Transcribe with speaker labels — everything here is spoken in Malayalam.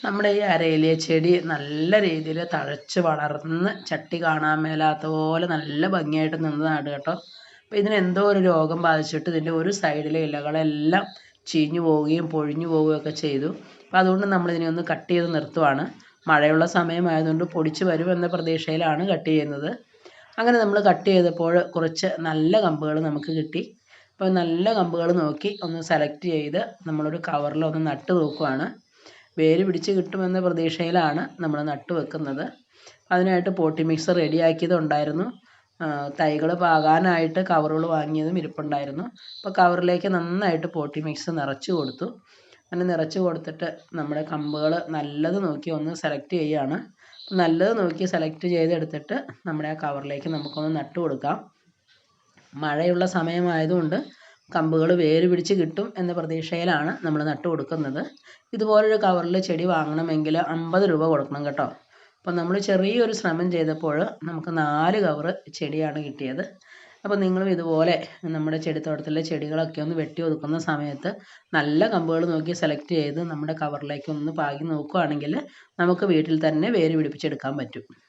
Speaker 1: നമ്മുടെ ഈ അരയിലെ ചെടി നല്ല രീതിയിൽ തഴച്ച് വളർന്ന് ചട്ടി കാണാൻ മേലാത്ത പോലെ നല്ല ഭംഗിയായിട്ട് നിന്നതാണ് കേട്ടോ. അപ്പോൾ ഇതിനെന്തോ ഒരു രോഗം ബാധിച്ചിട്ട് ഇതിൻ്റെ ഒരു സൈഡിലെ ഇലകളെല്ലാം ചീഞ്ഞു പോവുകയും പൊഴിഞ്ഞു പോവുകയൊക്കെ ചെയ്തു. അപ്പോൾ അതുകൊണ്ട് നമ്മളിതിനെ ഒന്ന് കട്ട് ചെയ്ത് നിർത്തുവാണ്. മഴയുള്ള സമയമായതുകൊണ്ട് പൊടിച്ച് വരുമെന്ന പ്രതീക്ഷയിലാണ് കട്ട് ചെയ്യുന്നത്. അങ്ങനെ നമ്മൾ കട്ട് ചെയ്തപ്പോൾ കുറച്ച് നല്ല കമ്പുകൾ നമുക്ക് കിട്ടി. അപ്പോൾ നല്ല കമ്പുകൾ നോക്കി ഒന്ന് സെലക്ട് ചെയ്ത് നമ്മളൊരു കവറിൽ ഒന്ന് നട്ട് നോക്കുവാണ്. വേര് പിടിച്ച് കിട്ടുമെന്ന പ്രതീക്ഷയിലാണ് നമ്മൾ നട്ടു വെക്കുന്നത്. അതിനായിട്ട് പോട്ടി മിക്സ് റെഡിയാക്കിയതുണ്ടായിരുന്നു. തൈകൾ പാകാനായിട്ട് കവറുകൾ വാങ്ങിയതും ഇരിപ്പുണ്ടായിരുന്നു. അപ്പോൾ കവറിലേക്ക് നന്നായിട്ട് പോട്ടി മിക്സ് നിറച്ച് കൊടുത്തു. അങ്ങനെ നിറച്ച് കൊടുത്തിട്ട് നമ്മുടെ കമ്പുകൾ നല്ലത് നോക്കി ഒന്ന് സെലക്ട് ചെയ്യുകയാണ്. നല്ലത് നോക്കി സെലക്ട് ചെയ്തെടുത്തിട്ട് നമ്മുടെ ആ കവറിലേക്ക് നമുക്കൊന്ന് നട്ടു കൊടുക്കാം. മഴയുള്ള സമയമായതുകൊണ്ട് കമ്പുകൾ വേര് പിടിച്ച് കിട്ടും എന്ന പ്രതീക്ഷയിലാണ് നമ്മൾ നട്ടു കൊടുക്കുന്നത്. ഇതുപോലൊരു കവറിൽ ചെടി വാങ്ങണമെങ്കിൽ 50 രൂപ കൊടുക്കണം കേട്ടോ. അപ്പോൾ നമ്മൾ ചെറിയൊരു ശ്രമം ചെയ്തപ്പോൾ നമുക്ക് 4 കവറ് ചെടിയാണ് കിട്ടിയത്. അപ്പോൾ നിങ്ങളും ഇതുപോലെ നമ്മുടെ ചെടിത്തോട്ടത്തിലെ ചെടികളൊക്കെ ഒന്ന് വെട്ടി ഒതുക്കുന്ന സമയത്ത് നല്ല കമ്പുകൾ നോക്കി സെലക്ട് ചെയ്ത് നമ്മുടെ കവറിലേക്ക് ഒന്ന് പാകി നോക്കുകയാണെങ്കിൽ നമുക്ക് വീട്ടിൽ തന്നെ വേര് പിടിപ്പിച്ചെടുക്കാൻ പറ്റും.